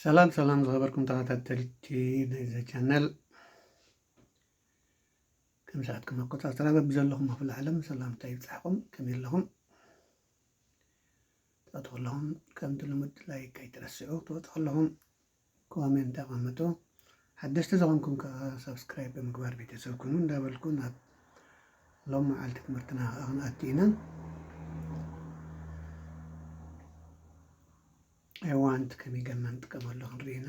ሰላም ሰላም ዝኸበርኩም ተኸታተልቲ ናይዚ ቻነል ከም ሰዓትኩም ኣቆፃፅራ በብዘለኹም ኣፍል ዓለም ሰላምታ ይብፅሕኩም ከመይ ኣለኹም ትፈትሑ ኣለኹም ከምቲ ልሙድ ላይክ ኣይትረስዑ ትወፅኡ ኣለኹም ኮሜንት ኣቐምጡ ሓደሽቲ ዝኾንኩም ከዓ ሰብስክራይብ ብምግባር ቤተሰብ ኩኑ እንዳበልኩ ናብ ሎም መዓልቲ ትምህርትና ከዓ ክንኣቱ ኢና አይዋንት ከሚገና እንጥቀማለሁ ክንርኢ ኢና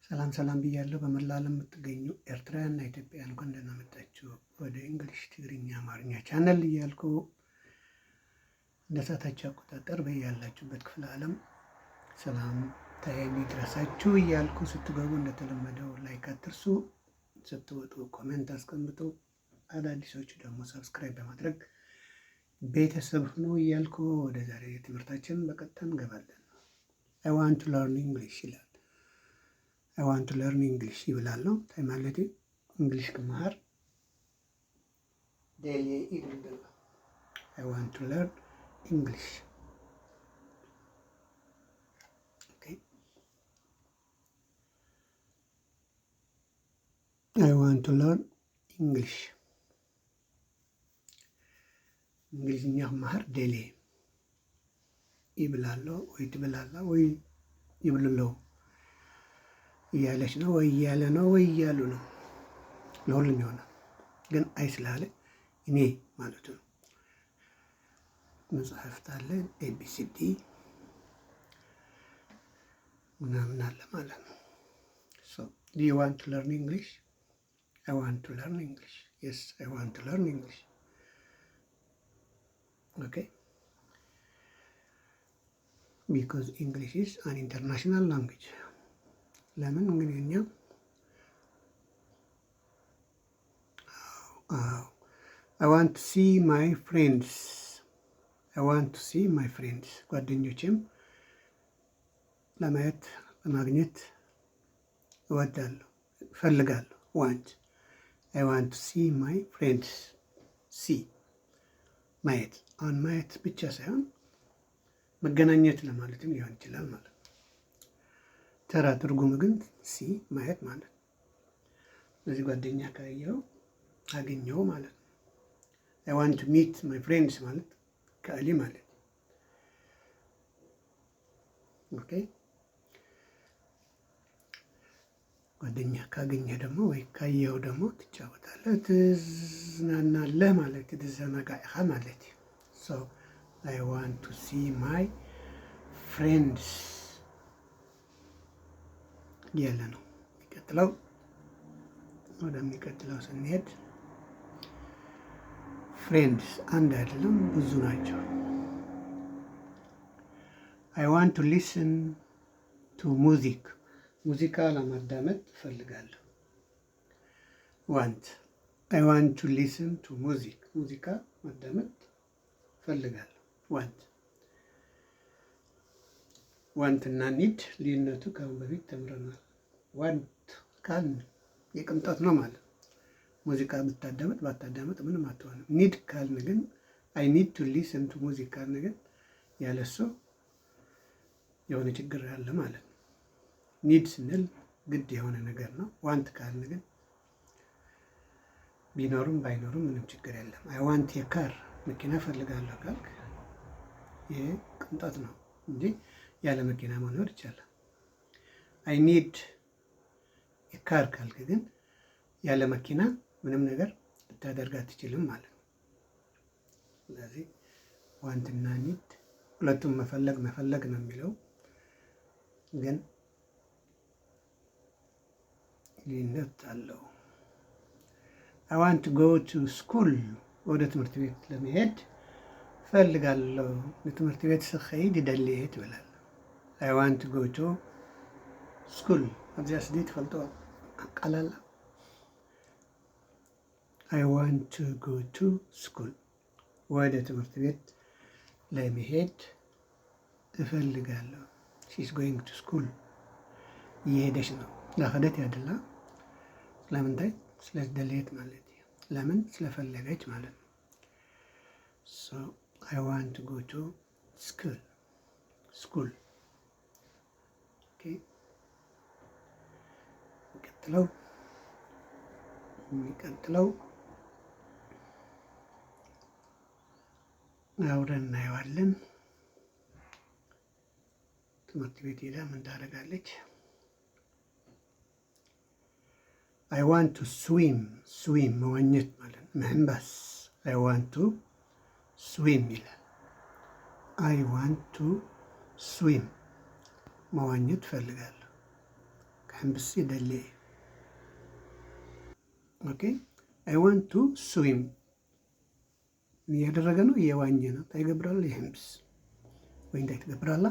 ሰላም ሰላም ብያለሁ በመላው ዓለም የምትገኙ ኤርትራውያንና ኢትዮጵያውያን እንኳን ደህና መጣችሁ ወደ እንግሊሽ ትግርኛ አማርኛ ቻናል እያልኩ እንደ ሰዓታችሁ አቆጣጠር በያላችሁበት ክፍለ ዓለም ሰላምታዬ ይድረሳችሁ እያልኩ ስትገቡ እንደተለመደው ላይክ አትርሱ፣ ስትወጡ ኮሜንት አስቀምጡ፣ አዳዲሶቹ ደግሞ ሰብስክራይብ በማድረግ ቤተሰብ ሁኑ እያልኩ ወደ ዛሬ ትምህርታችን በቀጥታ እንገባለን። I want to learn English ይላል። I want to learn English ይብላለሁ። ታይ ማለት እንግሊሽ ከመሃር ዴሊ ይብላል። I want to learn English. Okay. I want to learn English. እንግሊዝኛ ከመሃር ዴሊ ይብላለሁ ወይ ትብላለህ ወይ ይብልለው እያለች ነው ወይ እያለ ነው ወይ እያሉ ነው። ለሁሉም ይሆናል፣ ግን አይ ስላለ እኔ ማለት ነው። መጽሐፍት አለ ኤቢሲዲ ምናምን አለ ማለት ነው። So, do you want to learn English? I want to learn English. Yes, I want to learn English. Okay. Because English is an international language. ለምን እንግሊዝኛ I want to see my friends. I want to see my friends. ጓደኞቼም ለማየት ለማግኘት እወዳለሁ እፈልጋለሁ። want I want to see my friends. see ማየት አሁን ማየት ብቻ ሳይሆን መገናኘት ለማለትም ሊሆን ይችላል ማለት ነው። ተራ ትርጉሙ ግን ሲ ማየት ማለት ነው። ስለዚህ ጓደኛ ካየው አገኘው ማለት ነው። I want to meet my friends ማለት ከአሊ ማለት ኦኬ። ጓደኛ ካገኘ ደግሞ ወይ ካየው ደግሞ ትጫወታለህ፣ ትዝናናለህ ማለት ትዘናጋኢኻ ማለት so I want to see my friends ያለ ነው። የሚቀጥለው ወደሚቀጥለው ስንሄድ ፍሬንድስ አንድ አይደለም ብዙ ናቸው። I want to listen to music ሙዚቃ ለማዳመጥ እፈልጋለሁ። want I want to listen to music ሙዚቃ ማዳመጥ እፈልጋለሁ። want እና ኒድ ልዩነቱ ከአሁን በፊት ተምረናል። want ካልን የቅንጦት ነው ማለት ሙዚቃ ብታዳመጥ ባታዳመጥ ምንም አትሆንም። ኒድ ካልን ግን I need to listen to music ካልን ግን ያለሱ የሆነ ችግር አለ ማለት ነው። ኒድ ስንል ግድ የሆነ ነገር ነው። ዋንት ካልን ግን ቢኖርም ባይኖርም ምንም ችግር የለም። I want a car መኪና እፈልጋለሁ ካልክ ይሄ ቅንጦት ነው እንጂ ያለ መኪና መኖር ይቻላል። I need a car ካልክ ግን ያለ መኪና ምንም ነገር ልታደርግ አትችልም ማለት ነው። ስለዚህ ዋንት እና ኒድ ሁለቱም መፈለግ ነው የሚለው ግን ልዩነት አለው። I want to go to school ወደ ትምህርት ቤት ለመሄድ እፈልጋለሁ። ለትምህርት ቤት ስኸይድ ይደልየ ትብላለህ። I want to go to school ኣብዚያ ስዲ ትፈልጦ ቀላል I want to go to school ወደ ትምህርት ቤት ለመሄድ እፈልጋለሁ። she is going to school እየሄደች ነው። ለኸደት ያደላ ስለምንታይ ስለደለየት ማለት ለምን ስለፈለገች ማለት ነው። so I want to go to school የሚቀጥለው አብረን እናየዋለን። ትምህርት ቤት ሄዳ ምን ታደርጋለች? አይ ዋንት ቱ ስዊም መዋኘት ማለት ምህንባስ። አይ ዋንት ቱ ስዊም ይላል። አይ ዋንት ቱ ስዊም መዋኘት ፈልጋለሁ። ከህንብስ ደሌ ኦኬ። አይ ዋንት ቱ ስዊም እያደረገ ነው፣ እየዋኘ ነው። ታይገብራል የህንብስ ወይ እንታይ ትገብራላ?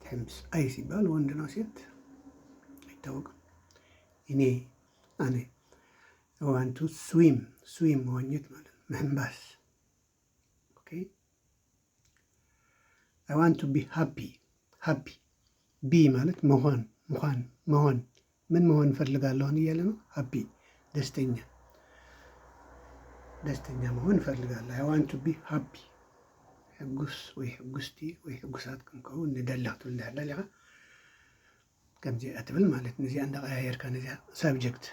ህንብስ። አይ ሲባል ወንድ ነው ሴት አይታወቅም። እኔ አይ ዋንት ቱ ስዊም መዋኘት ማለት ነው ምህንባስ። ኦኬ። አይ ዋንት ቱ ቢ ሃፒ ቢ ማለት መሆን ምን መሆን እፈልጋለሁ እያለ ነው። ሃፒ ደስተኛ መሆን እፈልጋለሁ። አይ ዋንት ቱ ቢ ሃፒ ሕጉስ ወይ ሕጉስቲ ወይ ሕጉሳት ክንከውን ንደለኽቱ እንዳለ ከምዚ አትብል ማለት ነዚያ እንደቀያየርካ ነዚያ ሳብጀክት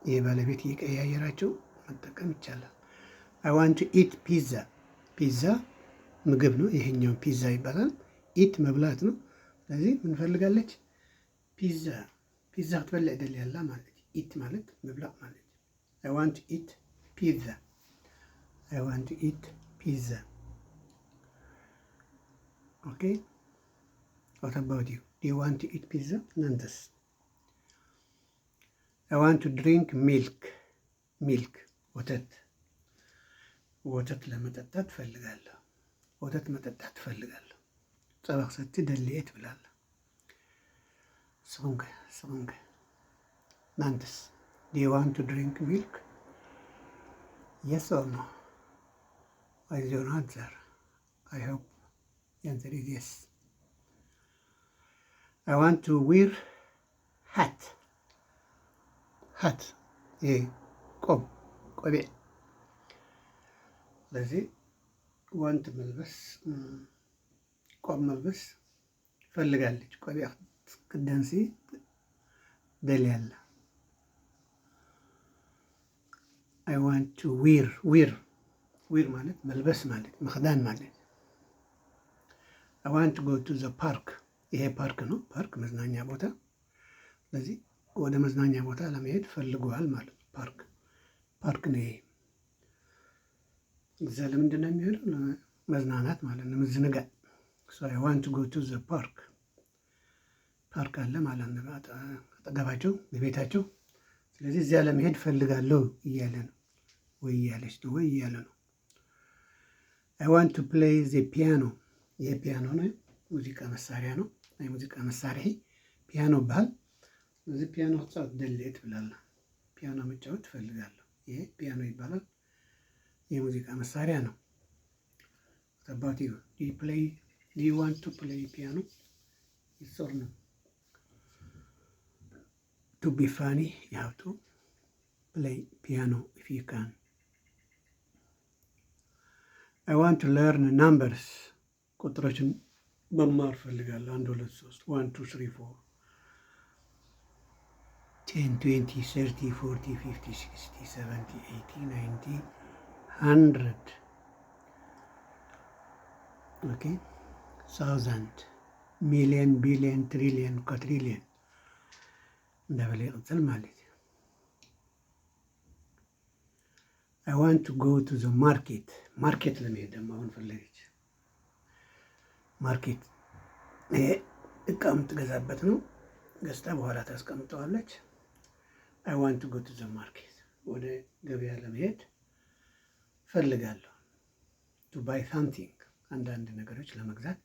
የባለቤት እየቀያየራቸው መጠቀም ይቻላል። አይ ዋንት ቱ ኢት ፒዛ ምግብ ነው። ይሄኛው ፒዛ ይባላል። ኢት መብላት ነው። ስለዚህ ምን ፈልጋለች? ፒዛ ክትበልዕ ደል ያላ ማለት ኢት ማለት መብላዕ ማለት። አይ ዋንት ቱ ኢት ፒዛ ኦኬ። ዋት አባውት ዩ ዱ ዩ ዋንት ቱ ኢት ፒዛ? እናንተስ? አይ ዋንት ቱ ድሪንክ ሚልክ ወተት ለመጠጣት ትፈልጋለሁ። ፀባ ክሰቲ ደልየ ትብላለህ። ስኹምከ እናንተስ? ዱ ዩ ዋንት ቱ ድሪንክ ሚልክ? የስ ኦር ኖ? ዋት ኢዝ ዮር አንሰር? አይ ሆፕ the answer is yes. I want to wear hat. ቆቢዕ። ስለዚህ ዋንት መልበስ ቆብ መልበስ ፈልጋለች። ቆቢዕ ክደንሲ ደልያላ። አይ ዋንት ቱ ዊር ማለት መልበስ ማለት መክዳን ማለት። አይ ዋንት ቱ ጎ ቱ ዘ ፓርክ። ይሄ ፓርክ ነው። ፓርክ መዝናኛ ቦታ። ስለዚህ ወደ መዝናኛ ቦታ ለመሄድ ፈልገዋል ማለት ነው። ፓርክ ነው ይሄ። እዛ ለምንድን ነው የሚሄደው? ለመዝናናት ማለት ነው፣ ለመዝናናት። አይ ዋንት ቱ ጎ ቱ ዘ ፓርክ አለ ማለት ነው አጠገባቸው በቤታቸው። ስለዚህ እዚያ ለመሄድ ፈልጋለሁ እያለ ነው ወይ እያለች ነው ወይ እያለ ነው። አይ ዋንት ቱ ፕሌይ ዘ ፒያኖ። ይሄ ፒያኖ ነው፣ ሙዚቃ መሳሪያ ነው። ሙዚቃ መሳሪያ ፒያኖ ይባላል። ስለዚህ ፒያኖ ክጻወት ደልየ ትብላለህ። ፒያኖ መጫወት ትፈልጋለሁ። ይሄ ፒያኖ ይባላል። የሙዚቃ መሳሪያ ነው። አባቴ ዱ ዩ ዋንት ቱ ፕሌይ ፒያኖ? yes or no? To be funny, you have to play piano if you can. I want to learn numbers. ቁጥሮችን መማር ፈልጋለሁ። 1 2 3 1 2 3 4 10 20 30 40 50 60 70 80 90 100 ኦኬ። 1000 ሚሊየን ቢሊየን ትሪሊየን ኳትሪሊየን እንዳበለ ይቅፅል ማለት እዩ። አይ ዋንት ቱ ጎ ቱ ዘ ማርኬት ለመሄድ ደግሞ አሁን ፈለገች። ማርኬት ይሄ እቃ የምትገዛበት ነው። ገዝታ በኋላ ታስቀምጠዋለች። አይ ዋንት ቱ ጎ ቱ ዘ ማርኬት ወደ ገበያ ለመሄድ ፈልጋለሁ። ቱ ባይ ሳምቲንግ አንዳንድ ነገሮች ለመግዛት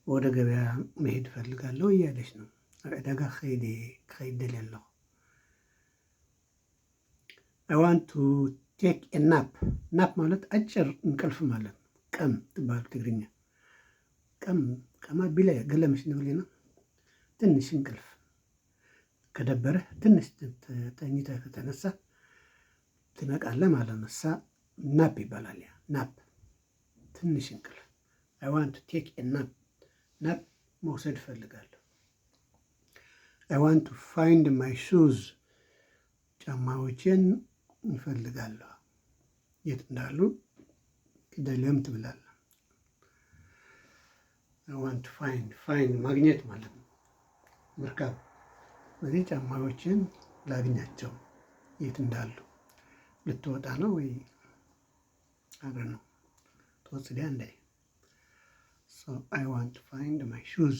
ወደ ገበያ መሄድ ፈልጋለሁ እያለች ነው። ዕዳጋ ከይድ ደልየ ኣለኹ። አይ ዋንት ቱ ቴክ ኤ ናፕ ማለት አጭር እንቅልፍ ማለት ነው። ቀም ትባል ትግርኛ። ቀማ ቢለ ገለመሽ ንብል ኢና። ትንሽ እንቅልፍ ከደበረህ ትንሽ ተኝተህ ከተነሳ ትነቃለህ ማለት ነው። ናፕ ይባላል። ያ ናፕ ትንሽ እንቅልፍ። አይ ዋንት ቱ ቴክ ኤ ናፕ መውሰድ እፈልጋለሁ። አይ ዋንት ቱ ፋይንድ ማይ ሹዝ ጫማዎቼን እንፈልጋለሁ። የት እንዳሉ ቅደልም ትብላለህ። አይ ዋንት ቱ ፋይንድ ማግኘት ማለት ነው፣ መርከብ። በዚህ ጫማዎችን ላግኛቸው፣ የት እንዳሉ። ልትወጣ ነው ወይ አብረን ነው ተወስዲያ እንደ ሶ አይ ዋንት ቱ ፋይንድ ማይ ሹዝ።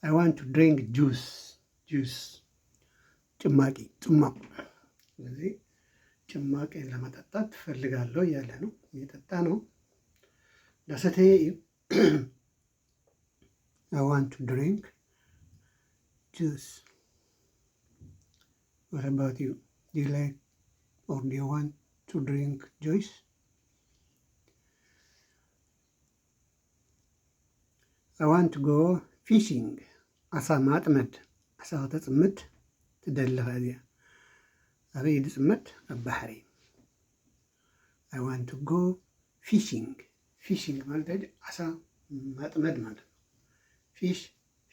አይ ዋንት ቱ ድሪንክ ጁስ ጭማቂ ጽማቅ። ስለዚህ ጭማቂን ለመጠጣት ትፈልጋለሁ እያለ ነው፣ እየጠጣ ነው። ዳሰቴ I want to drink juice. What about you? Do you like or do you want to drink juice? I want to go fishing. አሳ ማጥመድ። አሳ ተጽምድ ትደልኸ እዚያ أبي دسمت البحري. I want to go fishing. Fishing ማለት አሳ ማጥመድ ማለት ነው።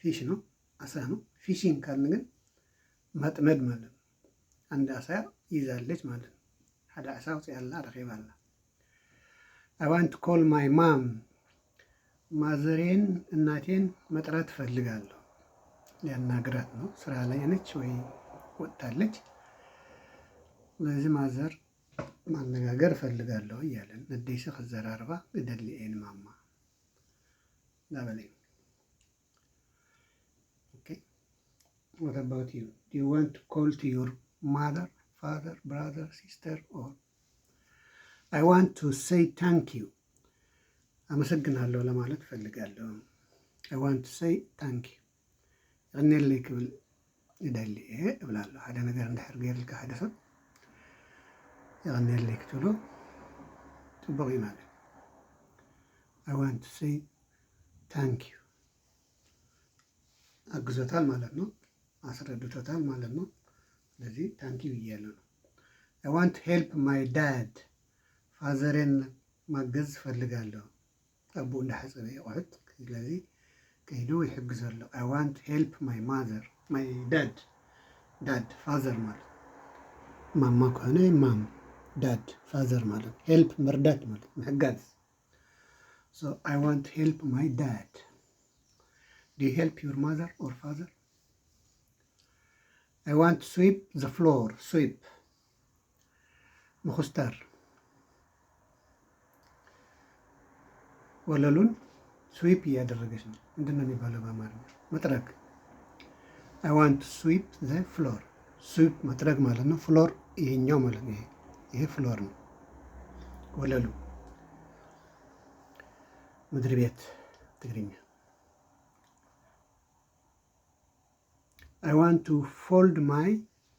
ፊሽ ነው፣ አሳ ነው። ፊሽንግ ካልን ግን ማጥመድ ማለት ነው። አንድ አሳ ይዛለች ማለት ነው። ሓደ አሳ ውፅእ ያላ ረኺባላ። I want to call my mom. ማዘሬን እናቴን መጥራት እፈልጋለሁ። ሊያናግራት ነው። ስራ ላይ ነች ወይ ወጥታለች። ለዚህ ማዘር ማነጋገር እፈልጋለሁ እያለን ነደይሰ ከዘራርባ እደልኤን ማማ ላበለኝ። Okay. What about you? Do you want to call to your mother, father, brother, sister, or I want to say thank you. አመሰግናለሁ ለማለት እፈልጋለሁ። I want to say thank you. እኔልይ ክብል እደልኤ እብላለሁ። ሓደ ነገር እንድሕር ገይርልካ ሓደ ሰብ እኔልይ ክትብሎ ፅቡቅ እዩ ማለት። I want to say thank you. አግዞታል ማለት ነው፣ አስረድቶታል ማለት ነው። ስለዚህ ታንኪ ዩ እያለ ነው። I want to help my dad. ፋዘሬን ማገዝ እፈልጋለሁ። አቡ እንዳሕፀበ ይቆሕት፣ ስለዚህ ከይዱ ይሕግዘሎ። I want to help my mother, my dad ፋዘር ማለት ማማ ከሆነ ማም፣ ዳድ ፋዘር ማለት ሄልፕ መርዳት ማለት ምሕጋዝ። So I want to help my dad. Do you help your mother or father? I want to sweep the floor. Sweep مخستار ወለሉን ስዊፕ እያደረገች ነው። ምንድን ነው የሚባለው በአማርኛ? መጥረግ። I want to sweep the floor. ስዊፕ መጥረግ ማለት ነው። ፍሎር ይሄኛው ማለት ነው። ይሄ ፍሎር ነው፣ ወለሉ። ምድር ቤት ትግርኛ። I want to fold my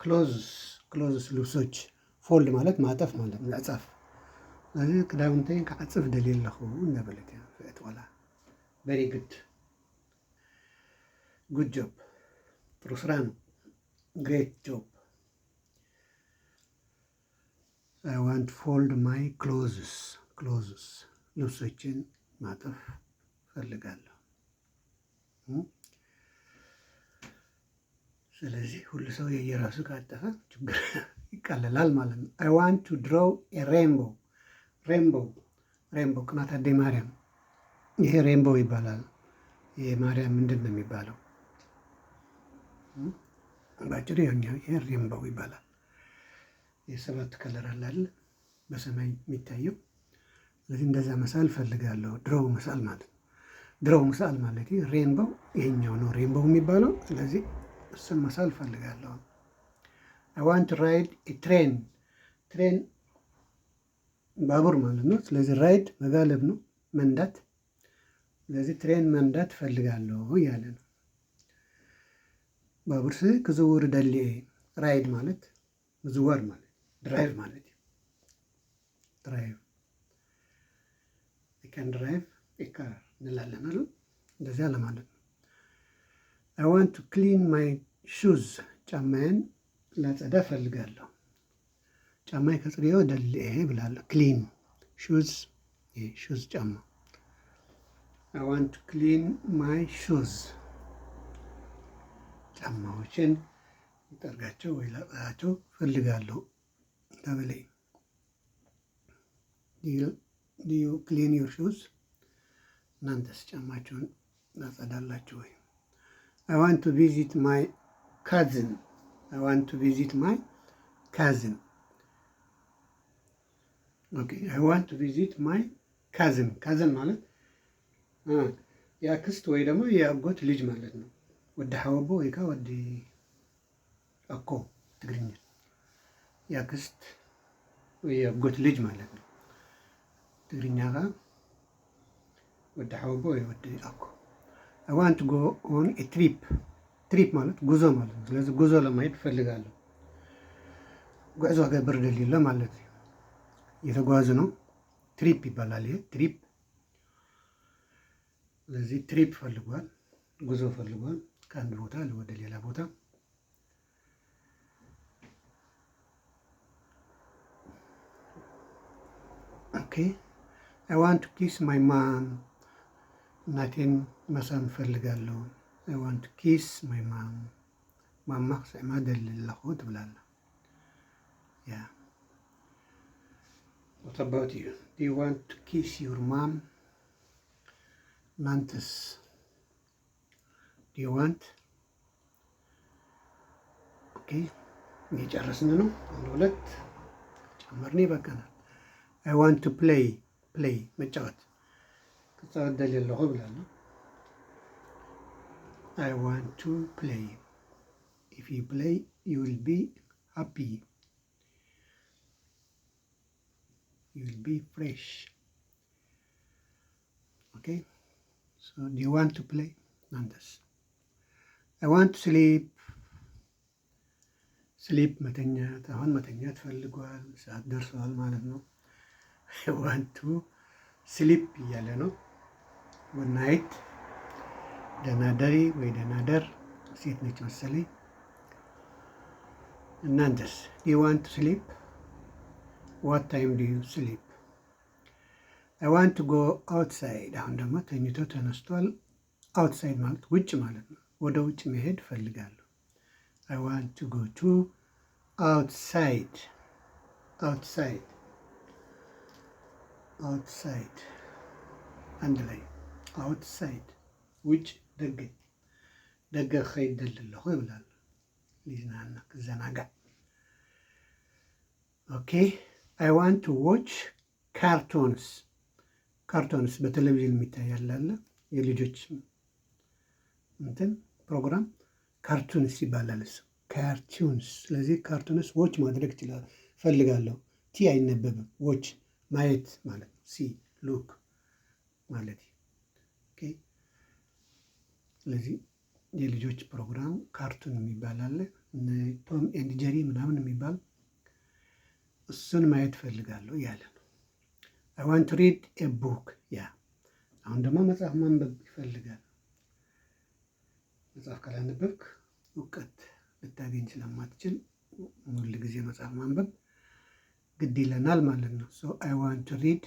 clothes. ልብሶች። ፎልድ ማለት ማጠፍ ማለት ነው፣ መዕጻፍ። ስለዚህ ክዳውንተይን ክዓፅፍ ደልየ ኣለኹ እናበለት እያ ፍእት ቆልዓ። ቨሪ ጉድ ጆብ። ጥሩ ስራ ነው። ግሬት ጆብ። I want to fold my clothes. ልብሶችን ማጠፍ ፈልጋለሁ። ስለዚህ ሁሉ ሰው የየራሱ ካጠፈ ችግር ይቃለላል ማለት ነው። I want to draw a rainbow. ሬንቦው ቅናት አደይ ማርያም። ይሄ ሬንቦው ይባላል። ይሄ ማርያም ምንድን ነው የሚባለው? ባጭሩ ይሄ ሬንቦው ይባላል። የሰባት ከለር አለ አይደል በሰማይ የሚታየው። ስለዚህ እንደዛ መሳል ፈልጋለሁ። ድሮው መሳል ማለት ሬንቦው ይሄኛው ነው ሬንቦው የሚባለው። ስለዚህ እሱን መሳል ፈልጋለሁ። I want to ride a train. ባቡር ማለት ነው። ስለዚህ ራይድ መጋለብ ነው፣ መንዳት። ስለዚህ ትሬን መንዳት ፈልጋለሁ እያለ ነው። ባቡር ክዝውር ደልየ። ራይድ ማለት ምዝዋር ማለት፣ ድራይቭ ማለት ድራይቭ ካን ድራይቭ ኤካር እንላለን አይደል? እንደዚያ ለማለት ነው። I want to clean my shoes. ጫማዬን ላጸዳ ፈልጋለሁ። ጫማዬ ከጽሬዮ ደልኤ ብላለሁ። ክሊን ሹዝ ጫማ። I want to clean my shoes. ጫማዎችን ልጠርጋቸው ወይ ላጸዳቸው ፈልጋለሁ። ለበላይ ዱ ዩ ክሊን ዩር ሹዝ? እናንተስ ጫማችሁን ታጸዳላችሁ ወይ? አይ ዋንት ቱ ቪዚት ማይ ካዝን። አይ ዋንት ቱ ቪዚት ማይ ካዝን። ኦኬ አይ ዋንት ቱ ቪዚት ማይ ካዝን። ካዝን ማለት የአክስት ወይ ደግሞ የአጎት ልጅ ማለት ነው። ወዲ ሓወቦ ወይ ከዓ ወዲ አኮ ትግርኛ የአክስት ወይ የአጎት ልጅ ማለት ነው። ትግርኛ ጋ ወዲ ሓወቦ ወይ ወዲ አኮ። አይ ዋንት ጎ ኦን ኤ ትሪፕ። ትሪፕ ማለት ጉዞ ማለት ነው። ስለዚህ ጉዞ ለማየት እፈልጋለሁ። ጉዕዞ ገብር ደሊሎ ማለት ነው። የተጓዙ ነው። ትሪፕ ይባላል። ይሄ ትሪፕ። ስለዚህ ትሪፕ ፈልጓል፣ ጉዞ ፈልጓል ከአንድ ቦታ ወደ ሌላ ቦታ። ኦኬ አይ ዋንት ቱ ኪስ ማይ ማም። እናቴን መሳም እፈልጋለሁ። አይ ዋንት ቱ ኪስ ማይ ማም። ማማ ክስዕማ ደልለኹ ትብላለ። ያ what about you? Do you want to kiss your mom? እናንተስ do you want? ኦኬ እየጨረስን ነው። አንድ ሁለት ጨመርን ይበቃናል። አይ ዋንት ቱ ፕሌይ። ፕሌይ መጫወት። ክፃወት ደልየለኹ ብላለሁ። አይ ዋንት ቱ ፕሌይ። ኢፍ ዩ ፕሌይ ዩ ዊል ቢ ሃፒ። You will be fresh. Okay, so do you want to play? Nandas. I want to sleep. Sleep መተኛት። አሁን መተኛት ፈልጓል። ሰዓት ደርሰዋል ማለት ነው። I want to sleep እያለ ነው። good night። ደህና ደሪ ወይ ደህና ደር። ሴት ነች መሰለኝ። እናንተስ do you want to sleep? What time do you sleep? I want to go outside. አሁን ደግሞ ተኝቶ ተነስቷል። outside ማለት ውጭ ማለት ነው። ወደ ውጭ መሄድ ፈልጋለሁ። I want to go to outside. outside. outside. አንድ ላይ outside ውጭ ደገ ደገ ኸይድ ደልለኹ ይብላል። ሊዝናና ክዘናጋ። ኦኬ I want to watch cartoons. ካርቶንስ በቴሌቪዥን የሚታይ አለ የልጆች እንትን ፕሮግራም ካርቱንስ ይባላል። ካርቱንስ። ስለዚህ ካርቱንስ ዎች ማድረግ ይችላል ፈልጋለሁ። ቲ አይነበብም። ዎች ማየት ማለት ነው። ሲ ሉክ ማለት። ኦኬ ስለዚህ የልጆች ፕሮግራም ካርቱን የሚባል አለ። ቶም ኤንድ ጀሪ ምናምን የሚባል እሱን ማየት ፈልጋለሁ እያለ ነው። I want to read a book. ያ አሁን ደግሞ መጽሐፍ ማንበብ ይፈልጋል። መጽሐፍ ካላነበብክ እውቀት ልታገኝ ስለማትችል ሁል ጊዜ መጽሐፍ ማንበብ ግድ ይለናል ማለት ነው። so I want to read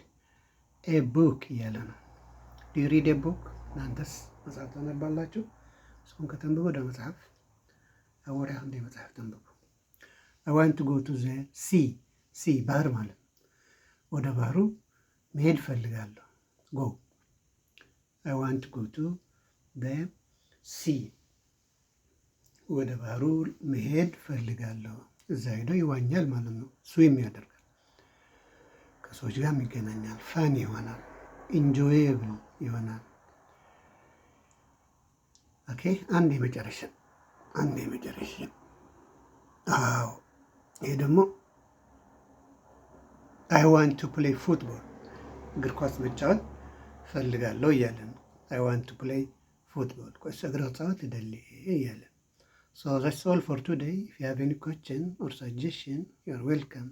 a book እያለ ነው። do you read a book? እናንተስ መጽሐፍ ታነባላችሁ? እሱን ከተንብቡ ወደ መጽሐፍ አወሪያ እንደ መጽሐፍ ተንብቡ። I want to go to the sea. sea ባህር ማለት ወደ ባህሩ መሄድ ፈልጋለሁ። go I want to go to the sea. ወደ ባህሩ መሄድ ፈልጋለሁ። እዛ ሄዶ ይዋኛል ማለት ነው። ስዊም ያደርጋል። ከሰዎች ጋር ይገናኛል። ፋን ይሆናል። ኢንጆየብል ይሆናል። ኦኬ አንድ የመጨረሻ አዎ ይሄ ደግሞ I want to play football. እግር ኳስ መጫወት ፈልጋለሁ እያለ ነው። I want to play football. ኳስ እግር ኳስ ደል እያለ so that's all for today. If you have any question or suggestion, you are welcome.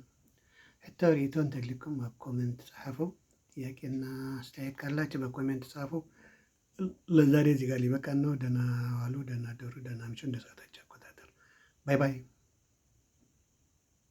ሕታ ሪቶን ተልኩም በኮሜንት ጻፉ። ጥያቄና አስተያየት ካላችሁ በኮሜንት ጻፉ። ለዛሬ እዚህ ጋር ሊበቃን ነው። ደህና ዋሉ፣ ደህና ደሩ፣ ደህና ምሹ። እንደ ሰዓታችሁ አቆጣጠር። ባይ ባይ።